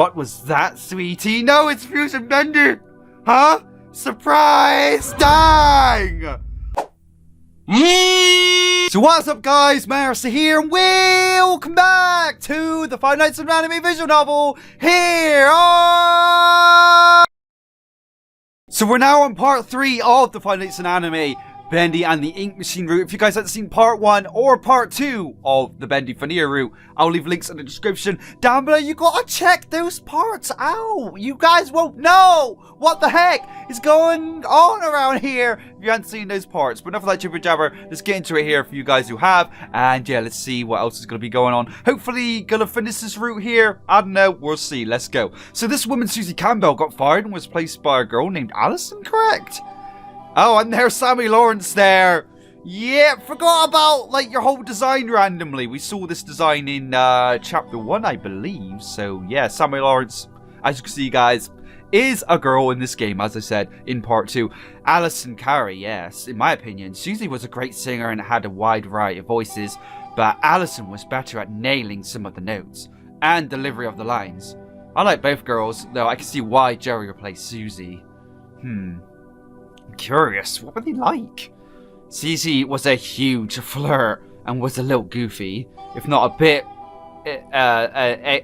What was that, sweetie? No, it's Fusion Bendy! Huh? Surprise! Dang! So what's up, guys? Mairusu here, and welcome back to the Five Nights at Anime visual novel here on... So we're now on part 3 of the Five Nights at Anime Bendy and the Ink Machine route. If you guys haven't seen part 1 or part 2 of the Bendy FNIA route, I'll leave links in the description down below. You gotta check those parts out. You guys won't know what the heck is going on around here if you haven't seen those parts. But enough of that jibber jabber. Let's get into it here for you guys who have. And yeah, let's see what else is gonna be going on. Hopefully gonna finish this route here. I don't know, we'll see. Let's go. So this woman, Susie Campbell, got fired and was replaced by a girl named Allison, correct? Oh, and there's Sammy Lawrence there. Yeah, forgot about, like, your whole design randomly. We saw this design in chapter 1, I believe. So, yeah, Sammy Lawrence, as you can see, guys, is a girl in this game, as I said, in part 2. Alison Carey, yes, in my opinion. Susie was a great singer and had a wide variety of voices, but Allison was better at nailing some of the notes and delivery of the lines. I like both girls, though I can see why Joey replaced Susie. Curious, what were they like? Susie was a huge flirt and was a little goofy, if not a bit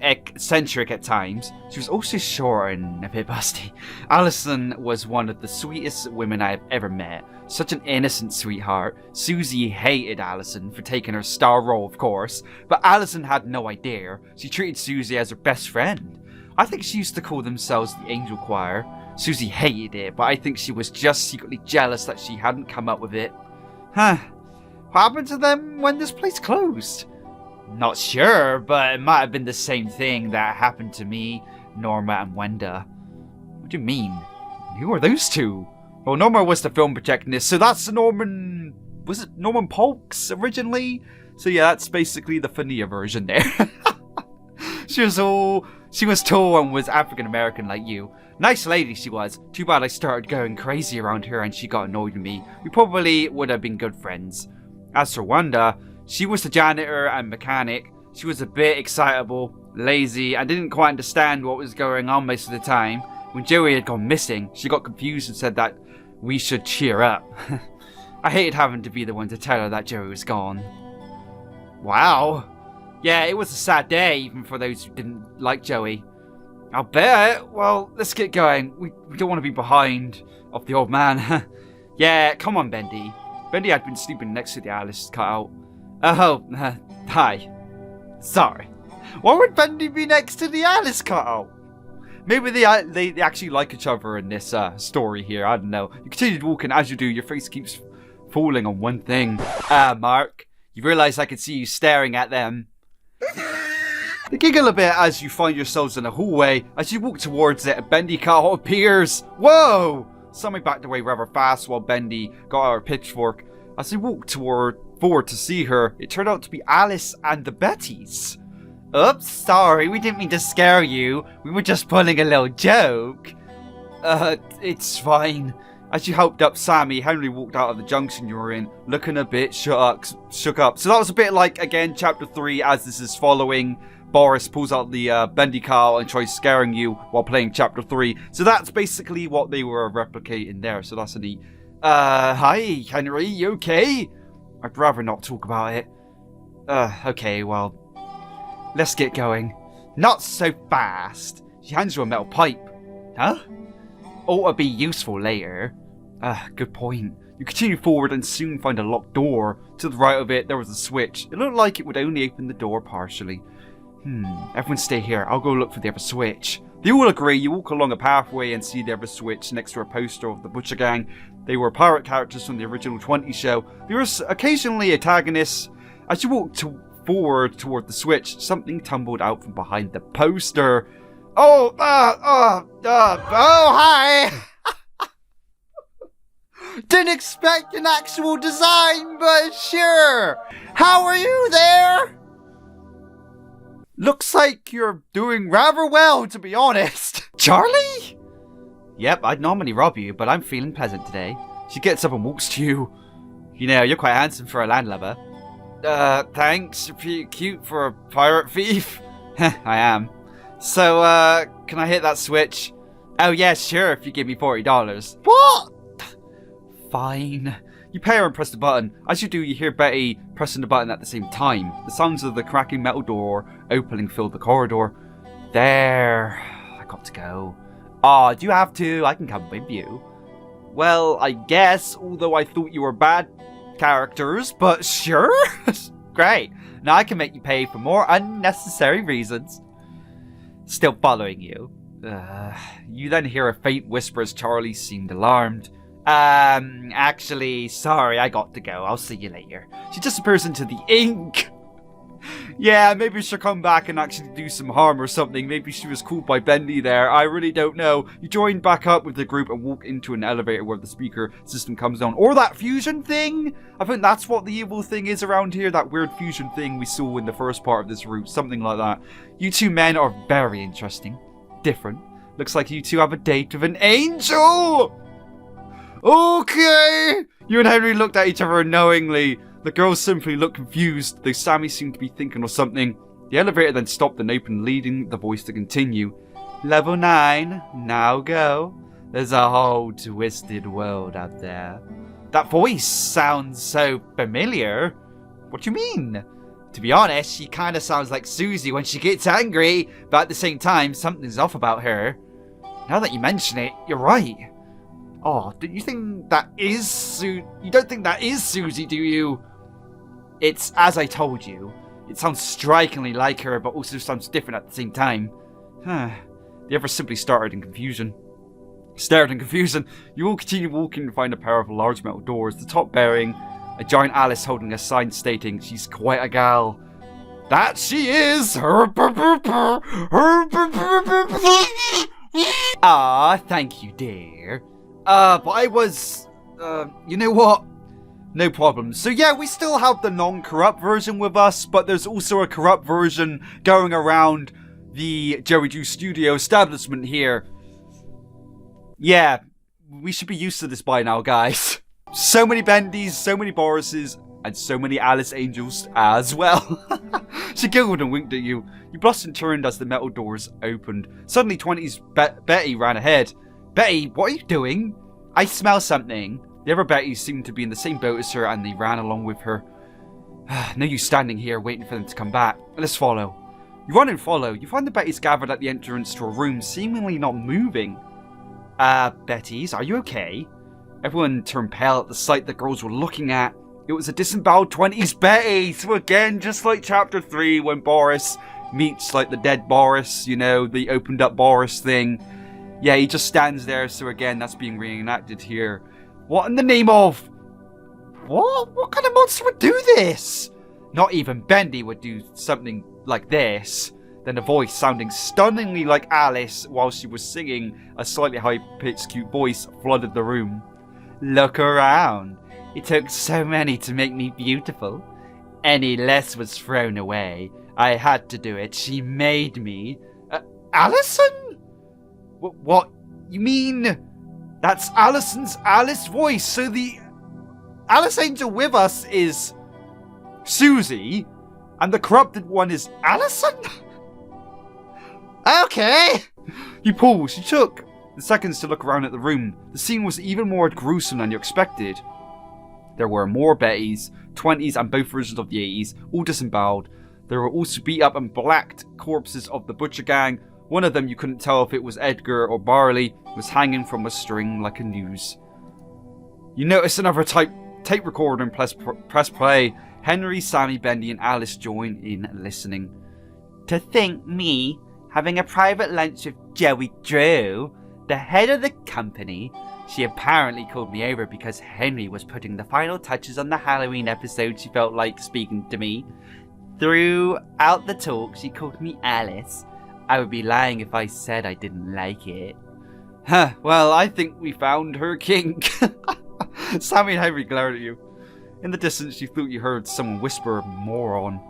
eccentric at times. She was also short and a bit busty. Allison was one of the sweetest women I've ever met. Such an innocent sweetheart. Susie hated Allison for taking her star role, of course, but Allison had no idea. She treated Susie as her best friend. I think she used to call themselves the Angel Choir. Susie hated it, but I think she was just secretly jealous that she hadn't come up with it. Huh. What happened to them when this place closed? Not sure, but it might have been the same thing that happened to me, Norma, and Wenda. What do you mean? Who are those two? Well, Norma was the film projectionist, so that's Norman... Was it Norman Polks originally? So yeah, that's basically the FNIA version there. She was tall and was African American like you. Nice lady she was. Too bad I started going crazy around her and she got annoyed with me. We probably would have been good friends. As for Wanda, she was the janitor and mechanic. She was a bit excitable, lazy, and didn't quite understand what was going on most of the time. When Joey had gone missing, she got confused and said that we should cheer up. I hated having to be the one to tell her that Joey was gone. Wow. Yeah, it was a sad day, even for those who didn't like Joey. I'll bet. Well, let's get going. We don't want to be behind of the old man. Yeah, come on, Bendy. Bendy had been sleeping next to the Alice cutout. Oh, hi. Sorry. Why would Bendy be next to the Alice cutout? Maybe they actually like each other in this story here. I don't know. You continue walking. As you do, your face keeps falling on one thing. Mark. You realise I can see you staring at them. They giggle a bit as you find yourselves in a hallway. As you walk towards it, a Bendy cutout appears. Whoa! Sammy backed away rather fast while Bendy got out her pitchfork. As they walked forward to see her, it turned out to be Alice and the Bettys. Oops, sorry, we didn't mean to scare you. We were just pulling a little joke. It's fine. As you helped up Sammy, Henry walked out of the junction you were in, looking a bit shook up. So that was a bit like, again, chapter 3, as this is following. Boris pulls out the Bendy car and tries scaring you while playing chapter 3. So that's basically what they were replicating there. So that's a neat... hi, Henry, you okay? I'd rather not talk about it. Okay, well... Let's get going. Not so fast. She hands you a metal pipe. Huh? Ought to be useful later. Good point. You continue forward and soon find a locked door. To the right of it, there was a switch. It looked like it would only open the door partially. Everyone stay here. I'll go look for the other switch. They all agree. You walk along a pathway and see the other switch next to a poster of the Butcher Gang. They were pirate characters from the original 20 show. There were occasionally antagonists. As you walk forward toward the switch, something tumbled out from behind the poster. Oh, hi! Didn't expect an actual design, but sure. How are you there? Looks like you're doing rather well, to be honest. Charlie? Yep, I'd normally rob you, but I'm feeling pleasant today. She gets up and walks to you. You know, you're quite handsome for a landlubber. Thanks. You're pretty cute for a pirate thief. I am. So, can I hit that switch? Oh yeah, sure, if you give me $40. What? Fine. You pay her and press the button. As you do, you hear Betty pressing the button at the same time. The sounds of the cracking metal door opening fill the corridor. There. I got to go. Aw, do you have to? I can come with you. Well, I guess, although I thought you were bad characters, but sure. Great. Now I can make you pay for more unnecessary reasons. Still following you. You then hear a faint whisper as Charlie seemed alarmed. Actually, sorry, I got to go. I'll see you later. She disappears into the ink. Yeah, maybe she'll come back and actually do some harm or something. Maybe she was called by Bendy there. I really don't know. You join back up with the group and walk into an elevator where the speaker system comes on. Or that fusion thing? I think that's what the evil thing is around here. That weird fusion thing we saw in the first part of this route. Something like that. You two men are very interesting. Different. Looks like you two have a date with an angel! Okay! You and Henry looked at each other unknowingly. The girls simply looked confused, though Sammy seemed to be thinking of something. The elevator then stopped and opened, leading the voice to continue. Level 9, now go. There's a whole twisted world out there. That voice sounds so familiar. What do you mean? To be honest, she kinda sounds like Susie when she gets angry, but at the same time, something's off about her. Now that you mention it, you're right. Oh, do you think that is you don't think that is Susie, do you? It's as I told you. It sounds strikingly like her, but also sounds different at the same time. The others simply stared in confusion. You all continue walking and find a pair of large metal doors, the top bearing a giant Alice holding a sign stating she's quite a gal. That she is! Ah, thank you, dear. But I was... you know what? No problem. So yeah, we still have the non-corrupt version with us, but there's also a corrupt version going around the Joey Drew Studio establishment here. Yeah, we should be used to this by now, guys. So many Bendys, so many Borises, and so many Alice Angels as well. She giggled and winked at you. You blushed and turned as the metal doors opened. Suddenly, 20's Betty ran ahead. Betty, what are you doing? I smell something. The other Bettys seemed to be in the same boat as her and they ran along with her. No use standing here waiting for them to come back. Let's follow. You run and follow. You find the Bettys gathered at the entrance to a room, seemingly not moving. Bettys, are you okay? Everyone turned pale at the sight the girls were looking at. It was a disemboweled 20s Betty. So again, just like chapter 3 when Boris meets like the dead Boris, you know, the opened up Boris thing. Yeah, he just stands there, so again, that's being reenacted here. What in the name of... What? What kind of monster would do this? Not even Bendy would do something like this. Then a voice sounding stunningly like Alice while she was singing a slightly high-pitched cute voice flooded the room. Look around. It took so many to make me beautiful. Any less was thrown away. I had to do it. She made me. Allison? What? You mean... That's Allison's Alice voice. So the Alice Angel with us is Susie, and the corrupted one is Allison? Okay. You paused. You took the seconds to look around at the room. The scene was even more gruesome than you expected. There were more Bettys, 20s and both versions of the 80s, all disemboweled. There were also beat up and blacked corpses of the Butcher Gang. One of them, you couldn't tell if it was Edgar or Barley, was hanging from a string like a noose. You notice another tape recorder and press play. Henry, Sammy, Bendy and Alice join in listening. To think me having a private lunch with Joey Drew, the head of the company. She apparently called me over because Henry was putting the final touches on the Halloween episode. She felt like speaking to me. Throughout the talk, she called me Alice. I would be lying if I said I didn't like it. Huh, well, I think we found her kink. Sammy and Henry glared at you. In the distance, you thought you heard someone whisper, moron.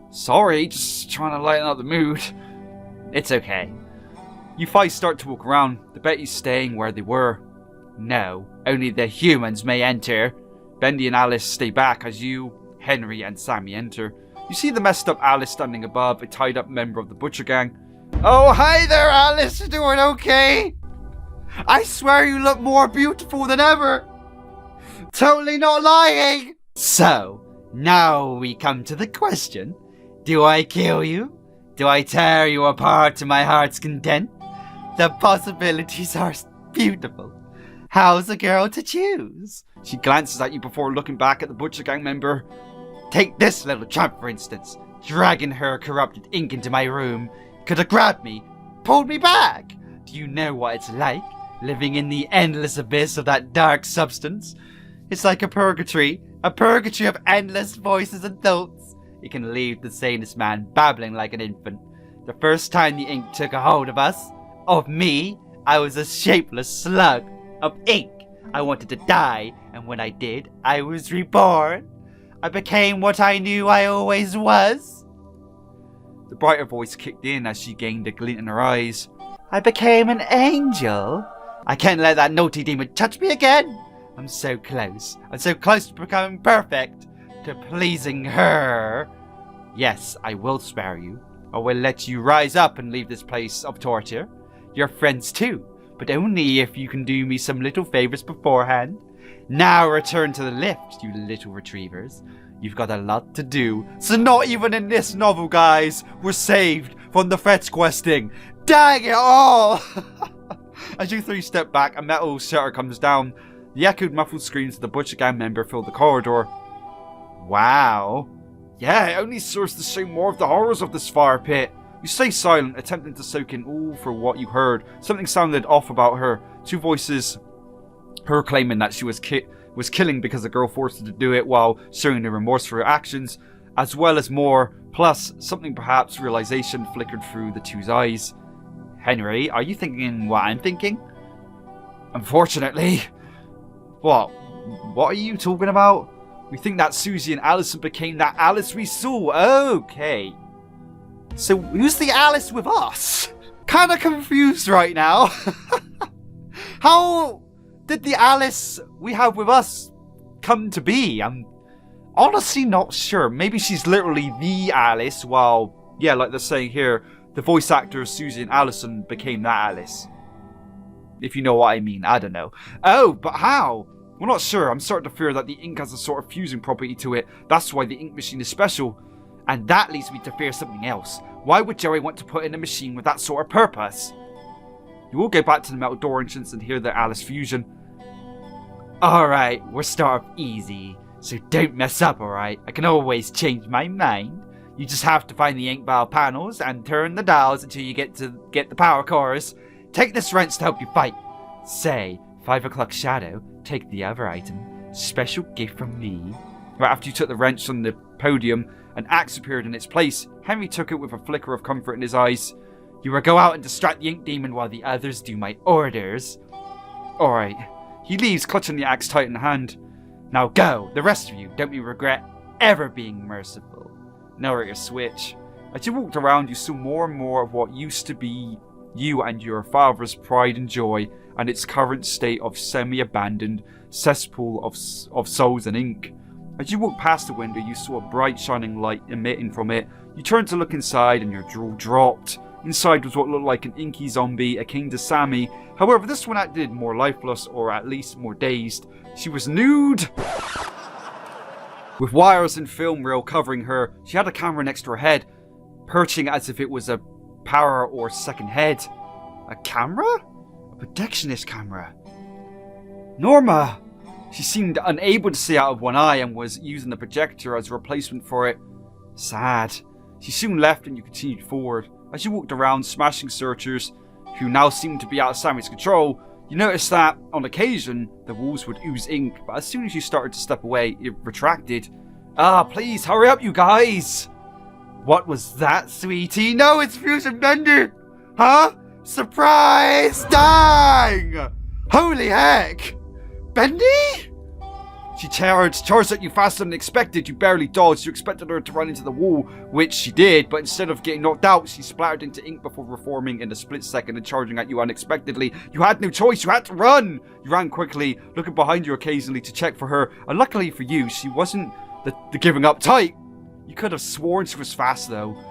Sorry, just trying to lighten up the mood. It's okay. You five start to walk around, the Bettys staying where they were. No, only the humans may enter. Bendy and Alice stay back as you, Henry and Sammy enter. You see the messed up Alice standing above, a tied up member of the Butcher Gang. Oh, hi there, Alice. You doing okay? I swear you look more beautiful than ever. Totally not lying. So, now we come to the question. Do I kill you? Do I tear you apart to my heart's content? The possibilities are beautiful. How's a girl to choose? She glances at you before looking back at the Butcher Gang member. Take this little tramp, for instance. Dragging her corrupted ink into my room. Could have grabbed me, pulled me back. Do you know what it's like? Living in the endless abyss of that dark substance? It's like a purgatory of endless voices and thoughts. It can leave the sanest man babbling like an infant. The first time the ink took a hold of us, of me, I was a shapeless slug of ink. I wanted to die, and when I did, I was reborn. I became what I knew I always was. The brighter voice kicked in as she gained a glint in her eyes. I became an angel. I can't let that naughty demon touch me again. I'm so close. I'm so close to becoming perfect. To pleasing her. Yes, I will spare you. I will let you rise up and leave this place of torture. Your friends too, but only if you can do me some little favors beforehand. Now return to the lift, you little retrievers. You've got a lot to do. So not even in this novel, guys, we're saved from the fetch questing. Dang it all! As you three step back, a metal shutter comes down. The echoed muffled screams of the Butcher Gang member fill the corridor. Wow. Yeah, it only serves to show more of the horrors of this fire pit. You stay silent, attempting to soak in all for what you heard. Something sounded off about her. Two voices. Her claiming that she was killing because the girl forced her to do it while showing no remorse for her actions, as well as more. Plus, something perhaps realization flickered through the two's eyes. Henry, are you thinking what I'm thinking? Unfortunately. What? What are you talking about? We think that Susie and Allison became that Alice we saw. Okay. So who's the Alice with us? Kinda confused right now. How did the Alice we have with us come to be? I'm honestly not sure. Maybe she's literally the Alice, while, yeah, like they're saying here, the voice actors Susie and Allison became that Alice. If you know what I mean, I don't know. Oh, but how? We're not sure. I'm starting to fear that the ink has a sort of fusing property to it. That's why the ink machine is special. And that leads me to fear something else. Why would Joey want to put in a machine with that sort of purpose? You will go back to the metal door entrance and hear the Alice fusion. Alright, we'll start off easy. So don't mess up, alright? I can always change my mind. You just have to find the ink vial panels and turn the dials until you get the power cores. Take this wrench to help you fight. Say, 5 o'clock shadow, take the other item. Special gift from me. Right after you took the wrench from the podium, an axe appeared in its place. Henry took it with a flicker of comfort in his eyes. You will go out and distract the ink demon while the others do my orders. Alright. He leaves, clutching the axe tight in hand. Now go, the rest of you. Don't you regret ever being merciful. Now at your switch. As you walked around, you saw more and more of what used to be you and your father's pride and joy, and its current state of semi-abandoned cesspool of souls and ink. As you walked past the window, you saw a bright shining light emitting from it. You turned to look inside and your jaw dropped. Inside was what looked like an inky zombie akin to Sammy. However, this one acted more lifeless, or at least more dazed. She was nude, with wires and film reel covering her. She had a camera next to her head, perching as if it was a power or second head. A camera? A projectionist camera. Norma! She seemed unable to see out of one eye and was using the projector as a replacement for it. Sad. She soon left and you continued forward. As you walked around, smashing searchers, who now seemed to be out of Sammy's control, you noticed that, on occasion, the walls would ooze ink, but as soon as you started to step away, it retracted. Ah, please, hurry up, you guys! What was that, sweetie? No, it's Fusion Bendy! Huh? Surprise! Dang! Holy heck! Bendy? She charged at you faster than expected. You barely dodged. You expected her to run into the wall, which she did, but instead of getting knocked out, she splattered into ink before reforming in a split second and charging at you unexpectedly. You had no choice. You had to run. You ran quickly, looking behind you occasionally to check for her, and luckily for you, she wasn't the giving up type. You could have sworn she was fast, though.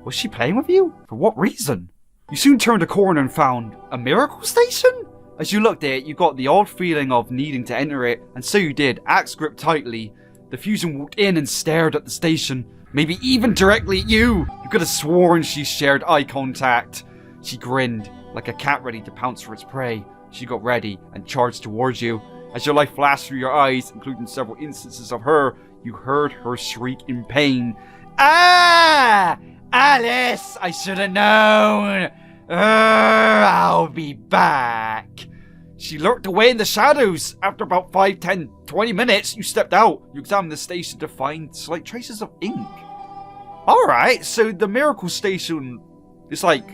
Was she playing with you? For what reason? You soon turned a corner and found a miracle station? As you looked at it, you got the odd feeling of needing to enter it, and so you did, axe gripped tightly. The fusion walked in and stared at the station, maybe even directly at you. You could have sworn she shared eye contact. She grinned, like a cat ready to pounce for its prey. She got ready and charged towards you. As your light flashed through your eyes, including several instances of her, you heard her shriek in pain. Ah! Alice! I should have known! I'll be back. She lurked away in the shadows. After about 5, 10, 20 minutes, you stepped out. You examined the station to find slight traces of ink. Alright, so the miracle station is like...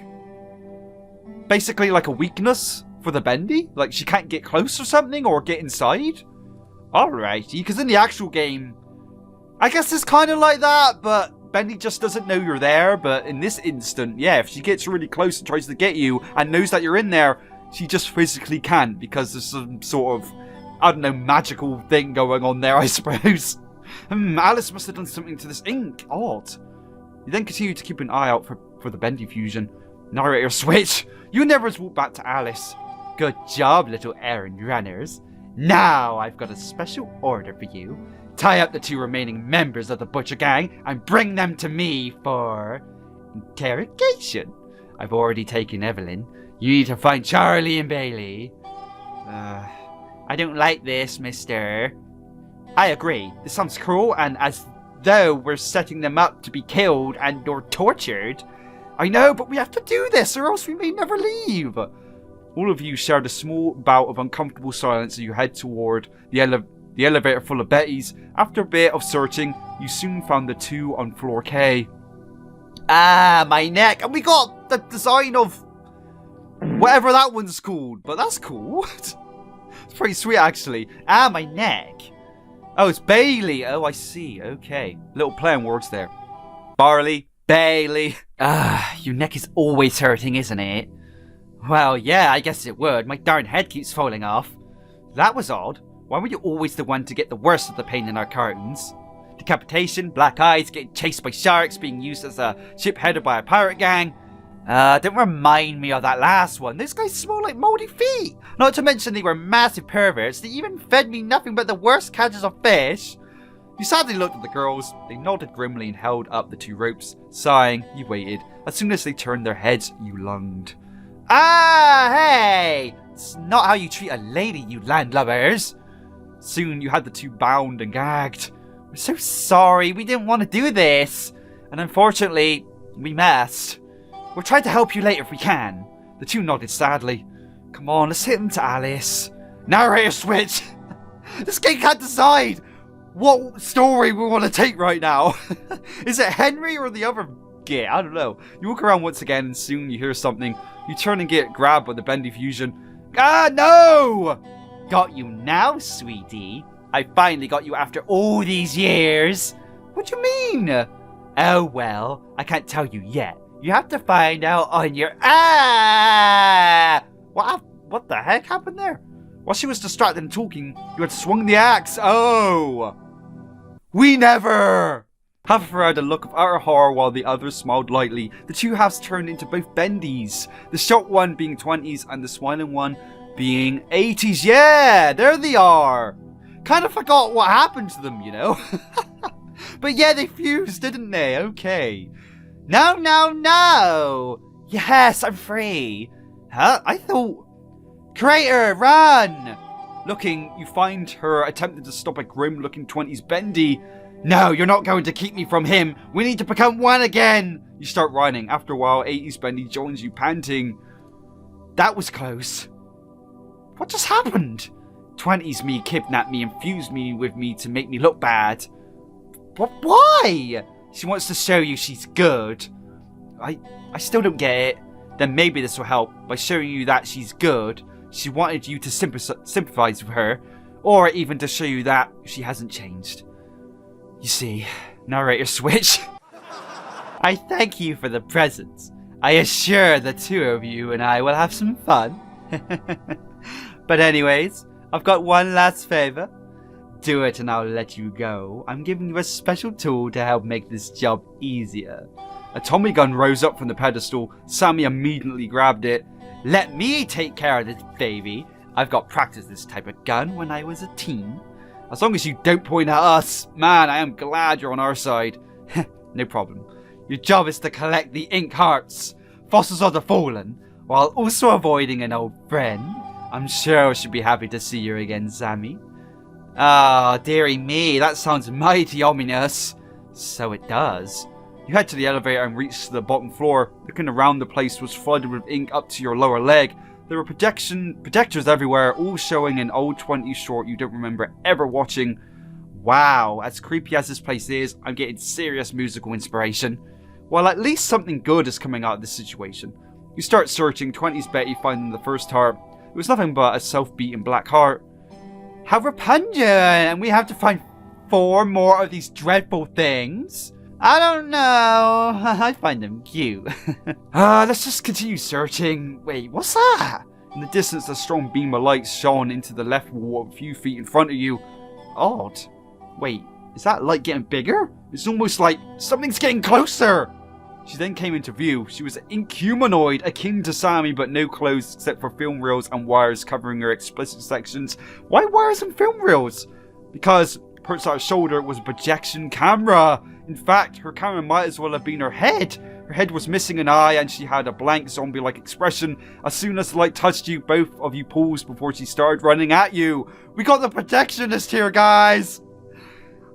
basically like a weakness for the Bendy? Like she can't get close or something, or get inside? Alrighty, because in the actual game, I guess it's kind of like that, but Bendy just doesn't know you're there. But in this instant, yeah, if she gets really close and tries to get you and knows that you're in there, she just physically can't because there's some sort of, I don't know, magical thing going on there, I suppose. Alice must have done something to this ink. Odd. You then continue to keep an eye out for the Bendy fusion. Narrator switch. You never walk back to Alice. Good job, little errand runners. Now I've got a special order for you. Tie up the 2 remaining members of the Butcher Gang and bring them to me for interrogation. I've already taken Evelyn. You need to find Charlie and Bailey. I don't like this, mister. I agree. This sounds cruel, and as though we're setting them up to be killed and or tortured. I know, but we have to do this or else we may never leave. All of you shared a small bout of uncomfortable silence as you head toward the elevator full of Bettys. After a bit of searching, you soon found the 2 on floor K. Ah, my neck. And we got the design of whatever that one's called. But that's cool. It's pretty sweet, actually. Ah, my neck. Oh, it's Bailey. Oh, I see. Okay. Little play on words there. Barley. Bailey. Ah, your neck is always hurting, isn't it? Well, yeah, I guess it would. My darn head keeps falling off. That was odd. Why were you always the one to get the worst of the pain in our cartons? Decapitation, black eyes, getting chased by sharks, being used as a ship headed by a pirate gang. Don't remind me of that last one. Those guys smell like moldy feet. Not to mention they were massive perverts. They even fed me nothing but the worst catches of fish. You sadly looked at the girls. They nodded grimly and held up the 2 ropes. Sighing, you waited. As soon as they turned their heads, you lunged. Ah, hey! It's not how you treat a lady, you landlubbers. Soon you had the 2 bound and gagged. We're so sorry, we didn't want to do this. And unfortunately, we must. We'll try to help you later if we can. The 2 nodded sadly. Come on, let's hit them to Alice. Narrator switch! This game can't decide what story we want to take right now. Is it Henry or the other git? I don't know. You walk around once again and soon you hear something. You turn and get grabbed by the Bendy fusion. Ah, no! Got you now, sweetie. I finally got you after all these years. What do you mean? Oh, well, I can't tell you yet. You have to find out on your... Ah! What the heck happened there? While she was distracted and talking, you had swung the axe. Oh! We never! Half of her had a look of utter horror while the others smiled lightly. The 2 halves turned into both Bendies. The short one being 20s and the smiling one being 80s. Yeah, there they are. Kind of forgot what happened to them, you know. But yeah, they fused, didn't they? Okay. No, no, no. Yes, I'm free. Huh? I thought... Crater, run! Looking, you find her attempting to stop a grim-looking 20s Bendy. No, you're not going to keep me from him. We need to become one again. You start running. After a while, 80s Bendy joins you, panting. That was close. What just happened? 20s me kidnapped me and fused me with me to make me look bad. But why? She wants to show you she's good. I still don't get it. Then maybe this will help. By showing you that she's good, she wanted you to sympathize with her. Or even to show you that she hasn't changed. You see, narrator switch. I thank you for the presents. I assure the 2 of you and I will have some fun. But anyways, I've got one last favor. Do it and I'll let you go. I'm giving you a special tool to help make this job easier. A Tommy gun rose up from the pedestal. Sammy immediately grabbed it. Let me take care of this baby. I've got practice this type of gun when I was a teen. As long as you don't point at us. Man, I am glad you're on our side. No problem. Your job is to collect the ink hearts, fossils of the fallen, while also avoiding an old friend. I'm sure she'll be happy to see you again, Sammy. Ah, dearie me, that sounds mighty ominous. So it does. You head to the elevator and reach the bottom floor. Looking around, the place was flooded with ink up to your lower leg. There were projectors everywhere, all showing an old 20s short you don't remember ever watching. Wow, as creepy as this place is, I'm getting serious musical inspiration. Well, at least something good is coming out of this situation. You start searching, 20s Betty finding the first heart. It was nothing but a self-beating black heart. How repugnant! And we have to find 4 more of these dreadful things? I don't know. I find them cute. Let's just continue searching. Wait, what's that? In the distance, a strong beam of light shone into the left wall a few feet in front of you. Odd. Wait, is that light getting bigger? It's almost like something's getting closer. She then came into view. She was an inhumanoid, akin to Sammy, but no clothes except for film reels and wires covering her explicit sections. Why wires and film reels? Because perched on her shoulder was a projection camera. In fact, her camera might as well have been her head. Her head was missing an eye and she had a blank zombie-like expression. As soon as the light touched you, both of you paused before she started running at you. We got the projectionist here, guys!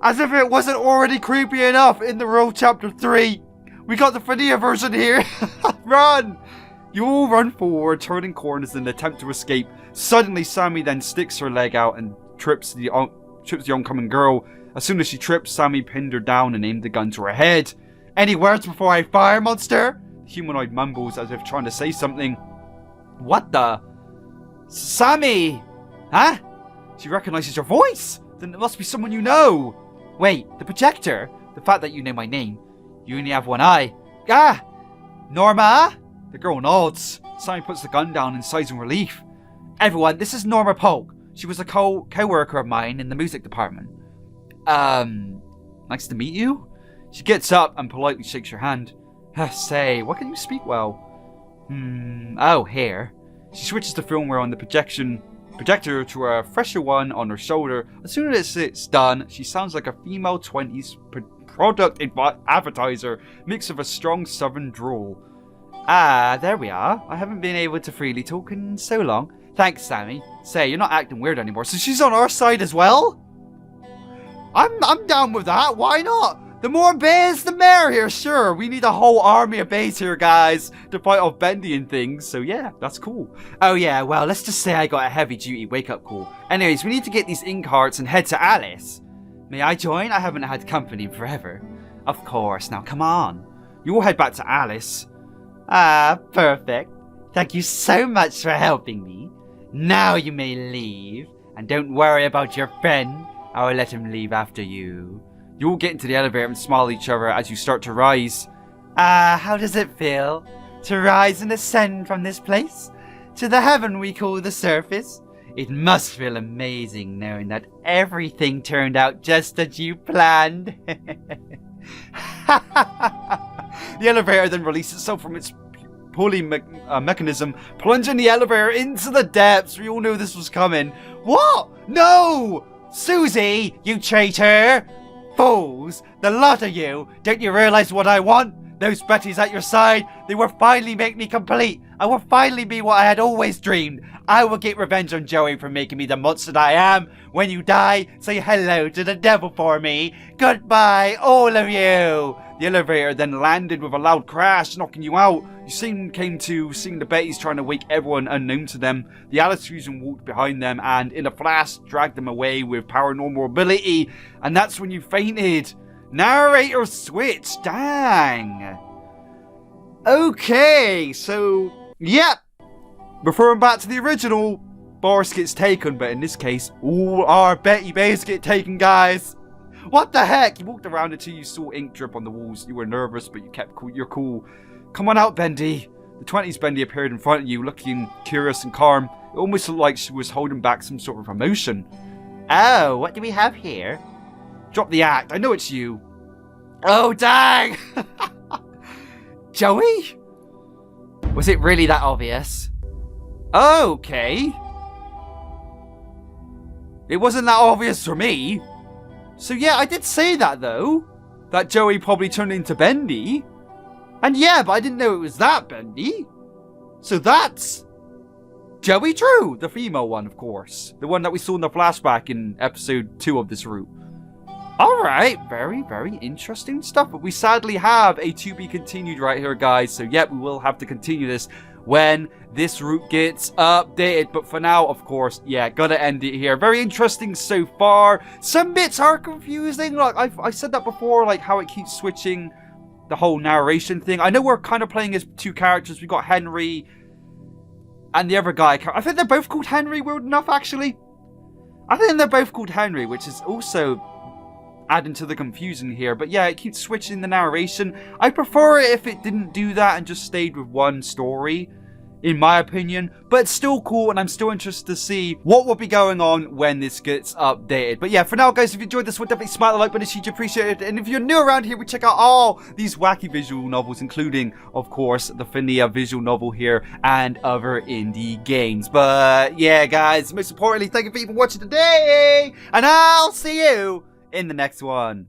As if it wasn't already creepy enough in the real chapter 3. We got the FNIA version here. Run! You all run forward, turning corners in an attempt to escape. Suddenly, Sammy then sticks her leg out and trips the oncoming girl. As soon as she tripped, Sammy pinned her down and aimed the gun to her head. Any words before I fire, monster? The humanoid mumbles as if trying to say something. What the? Sammy! Huh? She recognizes your voice! Then it must be someone you know. Wait, the projector? The fact that you know my name. You only have one eye. Ah! Norma? The girl nods. Sammy puts the gun down and sighs in relief. Everyone, this is Norma Polk. She was a co-worker of mine in the music department. Nice to meet you? She gets up and politely shakes your hand. Say, why can't you speak well? Oh, here. She switches the film reel on the projector to a fresher one on her shoulder. As soon as it's done, she sounds like a female 20s product advertiser, mix of a strong southern drawl. Ah, there we are. I haven't been able to freely talk in so long. Thanks, Sammy. Say, you're not acting weird anymore, so she's on our side as well? I'm down with that. Why not? The more bays, the merrier. Sure, we need a whole army of bays here, guys, to fight off Bendy and things. So yeah, that's cool. Oh yeah, well, let's just say I got a heavy-duty wake-up call. Anyways, we need to get these ink hearts and head to Alice. May I join? I haven't had company in forever. Of course. Now, come on. You all head back to Alice. Ah, perfect. Thank you so much for helping me. Now you may leave. And don't worry about your friend. I will let him leave after you. You all get into the elevator and smile at each other as you start to rise. Ah, how does it feel to rise and ascend from this place to the heaven we call the surface? It must feel amazing knowing that everything turned out just as you planned. The elevator then released itself from its pulley mechanism, plunging the elevator into the depths. We all knew this was coming. What? No! Susie, you traitor! Fools! The lot of you! Don't you realize what I want? Those Bettys at your side, they will finally make me complete. I will finally be what I had always dreamed. I will get revenge on Joey for making me the monster that I am. When you die, say hello to the devil for me. Goodbye, all of you. The elevator then landed with a loud crash, knocking you out. You soon came to seeing the Bettys trying to wake everyone unknown to them. The Alice fusion walked behind them and, in a flash, dragged them away with paranormal ability. And that's when you fainted. Narrator switch. Dang. Okay, so, yep. Referring back to the original, Boris gets taken, but in this case, all our Betty Bays get taken, guys. What the heck? You walked around until you saw ink drip on the walls. You were nervous, but you kept your cool. Come on out, Bendy. The 20s Bendy appeared in front of you, looking curious and calm. It almost looked like she was holding back some sort of emotion. Oh, what do we have here? Drop the act. I know it's you. Oh, dang! Joey? Was it really that obvious? Okay. It wasn't that obvious for me. So yeah, I did say that though. That Joey probably turned into Bendy. And yeah, but I didn't know it was that Bendy. So that's Joey True, the female one, of course. The one that we saw in the flashback in episode 2 of this route. Alright, very, very interesting stuff. But we sadly have a to be continued right here, guys. So yeah, we will have to continue this when this route gets updated. But for now, of course, yeah, gotta end it here. Very interesting so far. Some bits are confusing. Like, I said that before, like how it keeps switching the whole narration thing. I know we're kind of playing as 2 characters. We got Henry and the other guy. I think they're both called Henry, weird enough, actually. I think they're both called Henry, which is also adding to the confusion here. But yeah, it keeps switching the narration. I prefer it if it didn't do that and just stayed with one story, in my opinion. But it's still cool, and I'm still interested to see what will be going on when this gets updated. But yeah, for now, guys, if you enjoyed this one, definitely smash the like button, it's huge appreciated. And if you're new around here, we check out all these wacky visual novels, including, of course, the FNIA visual novel here and other indie games. But yeah, guys, most importantly, thank you for even watching today, and I'll see you in the next one.